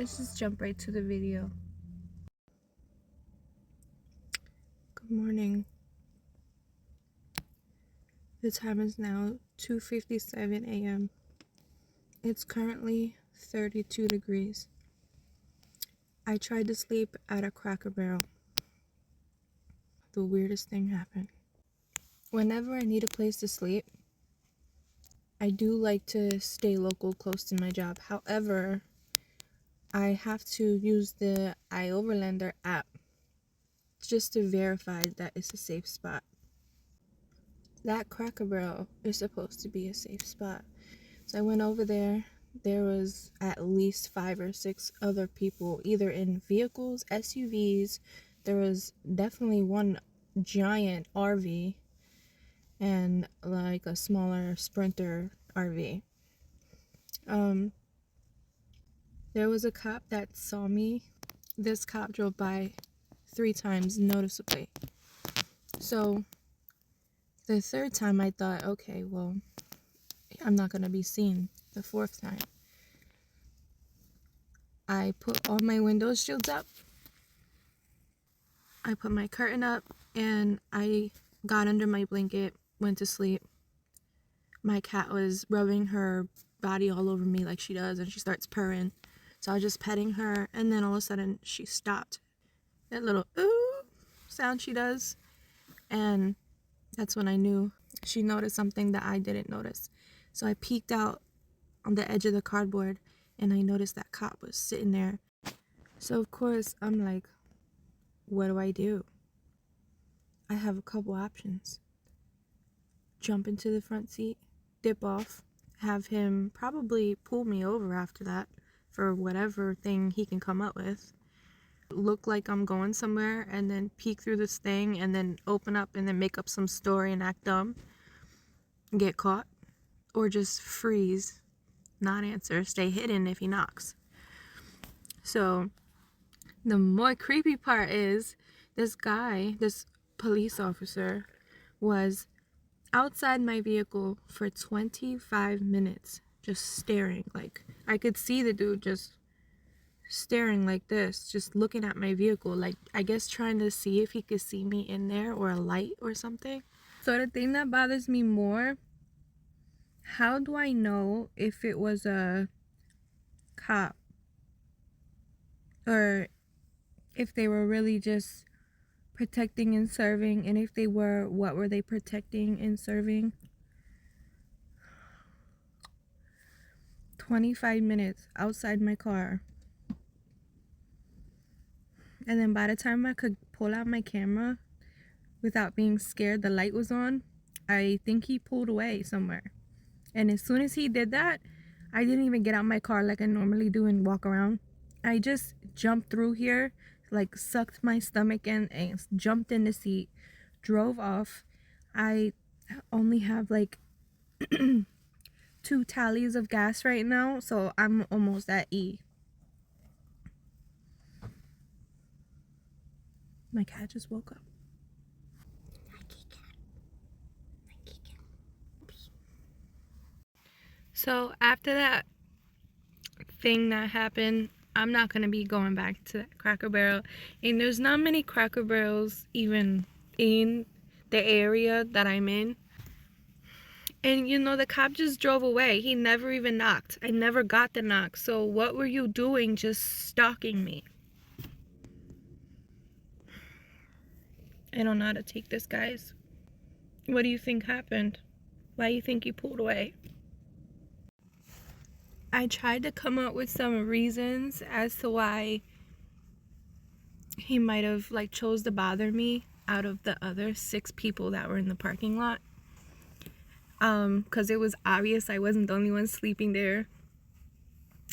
let's just jump right to the video. Good morning. The time is now 2:57 a.m. It's currently 32 degrees. I tried to sleep at a Cracker Barrel. The weirdest thing happened. Whenever I need a place to sleep, I do like to stay local close to my job. However, I have to use the iOverlander app just to verify that it's a safe spot. That Cracker Barrel is supposed to be a safe spot. So I went over there. There was at least 5 or 6 other people, either in vehicles, SUVs. There was definitely one giant RV and like a smaller Sprinter RV. There was a cop that saw me. This cop drove by 3 times noticeably. So the 3rd time I thought, okay, well, I'm not going to be seen. The 4th time, I put all my window shields up. I put my curtain up and I got under my blanket, went to sleep. My cat was rubbing her body all over me like she does, and she starts purring. So I was just petting her, and then all of a sudden she stopped. That little ooh sound she does. And that's when I knew she noticed something that I didn't notice. So I peeked out on the edge of the cardboard and I noticed that cop was sitting there. So of course I'm like, what do I do? I have a couple options. Jump into the front seat, dip off, have him probably pull me over after that for whatever thing he can come up with. Look like I'm going somewhere and then peek through this thing and then open up and then make up some story and act dumb and get caught. Or just freeze, not answer, stay hidden if he knocks. So the more creepy part is this guy, this police officer, was outside my vehicle for 25 minutes just staring. Like, I could see the dude just staring like this, just looking at my vehicle, like I guess trying to see if he could see me in there or a light or something. So the thing that bothers me more, how do I know if it was a cop or if they were really just protecting and serving? And if they were, what were they protecting and serving? 25 minutes outside my car. And then by the time I could pull out my camera without being scared, the light was on. I think he pulled away somewhere. And as soon as he did that, I didn't even get out my car like I normally do and walk around. I just jumped through here, like sucked my stomach in and jumped in the seat, drove off. I only have like 2 tallies of gas right now, so I'm almost at E. My cat just woke up. So after that thing that happened, I'm not going to be going back to that Cracker Barrel. And there's not many Cracker Barrels even in the area that I'm in. And you know, the cop just drove away. He never even knocked. I never got the knock. So what were you doing just stalking me? I don't know how to take this, guys. What do you think happened? Why do you think he pulled away? I tried to come up with some reasons as to why he might have like chose to bother me out of the other 6 people that were in the parking lot. Because it was obvious I wasn't the only one sleeping there.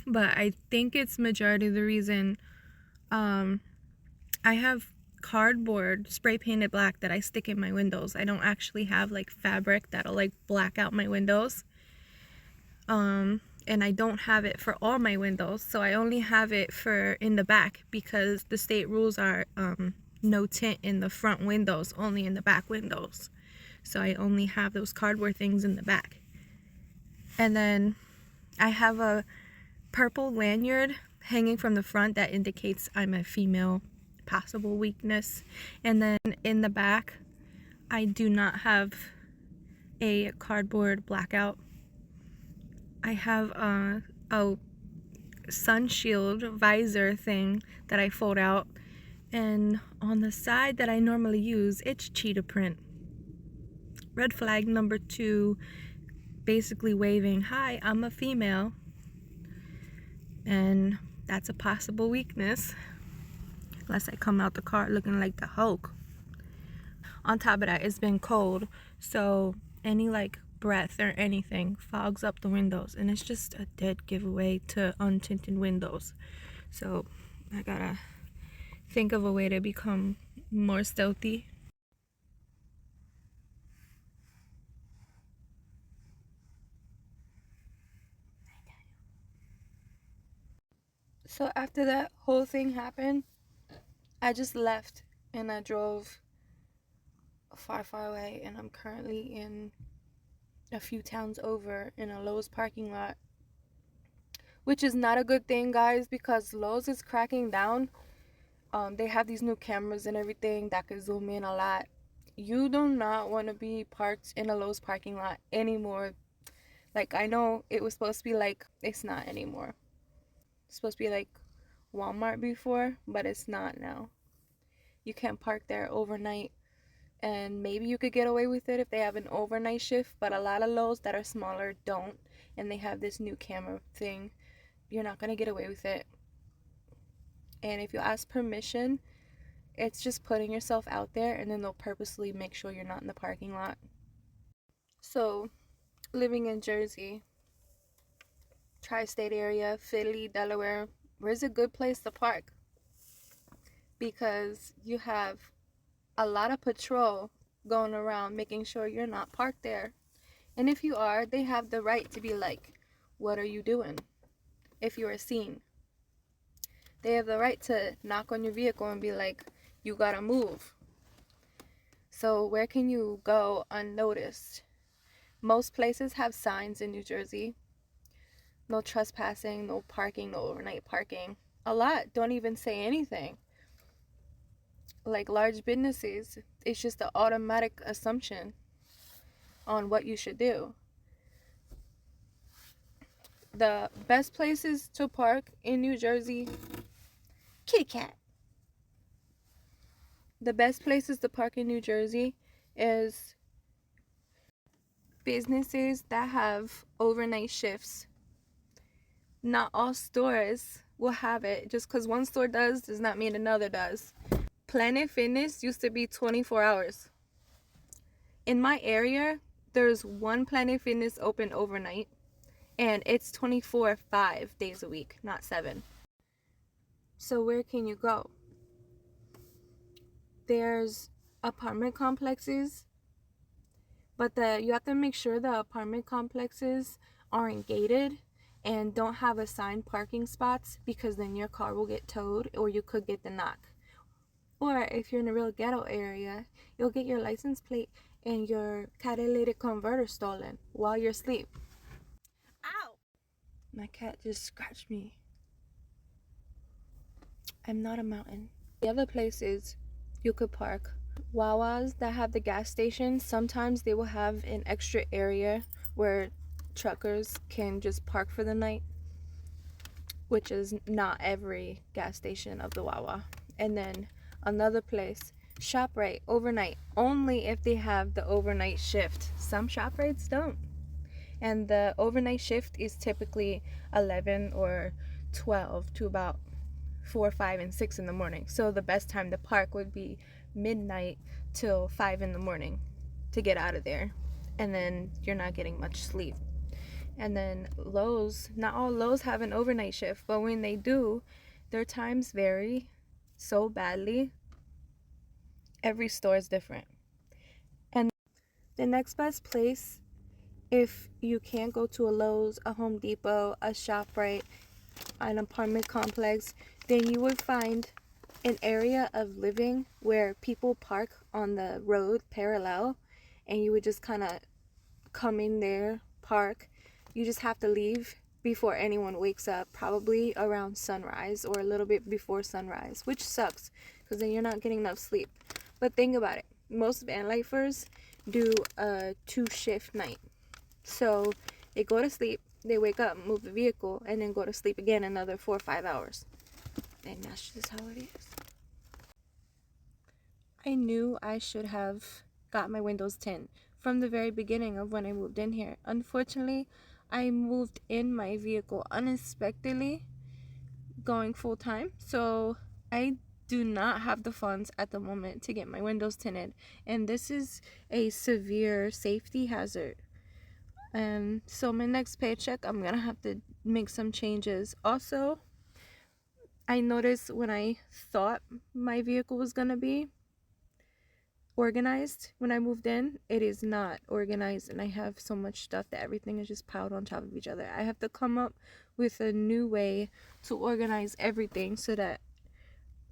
But I think it's majority of the reason. I have cardboard spray painted black that I stick in my windows. I don't actually have like fabric that'll like black out my windows. And I don't have it for all my windows, so I only have it for in the back because the state rules are no tint in the front windows, only in the back windows. So I only have those cardboard things in the back. And then I have a purple lanyard hanging from the front, that indicates I'm a female, possible weakness. And then in the back, I do not have a cardboard blackout. I have a sun shield visor thing that I fold out, and on the side that I normally use, it's cheetah print. Red flag number 2, basically waving, "Hi, I'm a female," and that's a possible weakness unless I come out the car looking like the Hulk. On top of that, it's been cold, so any like breath or anything fogs up the windows, and it's just a dead giveaway to untinted windows. So I gotta think of a way to become more stealthy. So after that whole thing happened, I just left and I drove far, far away, and I'm currently in a few towns over in a Lowe's parking lot, which is not a good thing, guys, because Lowe's is cracking down. They have these new cameras and everything that can zoom in a lot. You do not want to be parked in a Lowe's parking lot anymore. Like, I know it was supposed to be like, it's not anymore. It's supposed to be like Walmart before, but it's not now. You can't park there overnight, and maybe you could get away with it if they have an overnight shift, but a lot of Lowe's that are smaller don't, and they have this new camera thing. You're not going to get away with it. And if you ask permission, it's just putting yourself out there, and then they'll purposely make sure you're not in the parking lot. So, living in Jersey, tri-state area, Philly, Delaware, where's a good place to park? Because you have a lot of patrol going around making sure you're not parked there. And if you are, they have the right to be like, "What are you doing?" If you are seen. They have the right to knock on your vehicle and be like, "You gotta move." So where can you go unnoticed? Most places have signs in New Jersey. No trespassing, no parking, no overnight parking. A lot don't even say anything. Like large businesses, it's just an automatic assumption on what you should do. The best places to park in New Jersey, kitty cat. The best places to park in New Jersey is businesses that have overnight shifts. Not all stores will have it. Just because one store does not mean another does. Planet Fitness used to be 24 hours. In my area, there's one Planet Fitness open overnight, and it's 24 5 days a week, not 7. So where can you go? There's apartment complexes, but you have to make sure the apartment complexes aren't gated and don't have assigned parking spots, because then your car will get towed or you could get the knock. Or if you're in a real ghetto area, you'll get your license plate and your catalytic converter stolen while you're asleep. Ow! My cat just scratched me. I'm not a mountain. The other places you could park, Wawas that have the gas station, sometimes they will have an extra area where truckers can just park for the night, which is not every gas station of the Wawa. And then another place, ShopRite, overnight, only if they have the overnight shift. Some ShopRites don't. And the overnight shift is typically 11 or 12 to about 4, 5, and 6 in the morning. So the best time to park would be midnight till 5 in the morning to get out of there. And then you're not getting much sleep. And then Lowe's, not all Lowe's have an overnight shift, but when they do, their times vary so badly. Every store is different. And the next best place, if you can't go to a Lowe's, a Home Depot, a ShopRite, an apartment complex, then you would find an area of living where people park on the road parallel, and you would just kind of come in there, park. You just have to leave before anyone wakes up, probably around sunrise or a little bit before sunrise, which sucks because then you're not getting enough sleep. But think about it, most van lifers do a 2-shift night. So they go to sleep, they wake up, move the vehicle, and then go to sleep again another 4 or 5 hours. And that's just how it is. I knew I should have got my windows tint from the very beginning of when I moved in here. Unfortunately, I moved in my vehicle unexpectedly, going full time, so I do not have the funds at the moment to get my windows tinted, and this is a severe safety hazard. And so my next paycheck, I'm gonna have to make some changes. Also, I noticed when I thought my vehicle was gonna be organized when I moved in, it is not organized, and I have so much stuff that everything is just piled on top of each other. I have to come up with a new way to organize everything so that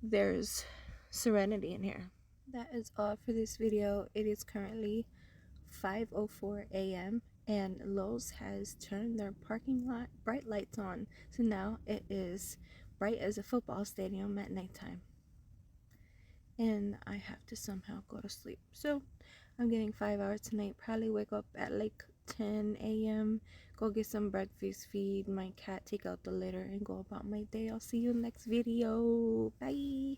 there's serenity in here. That is all for this video. It is currently 5:04 a.m. and Lowe's has turned their parking lot bright lights on, so now it is bright as a football stadium at nighttime. And I have to somehow go to sleep. So I'm getting 5 hours tonight. Probably wake up at like 10 a.m. Go get some breakfast, feed my cat, take out the litter, and go about my day. I'll see you next video. Bye.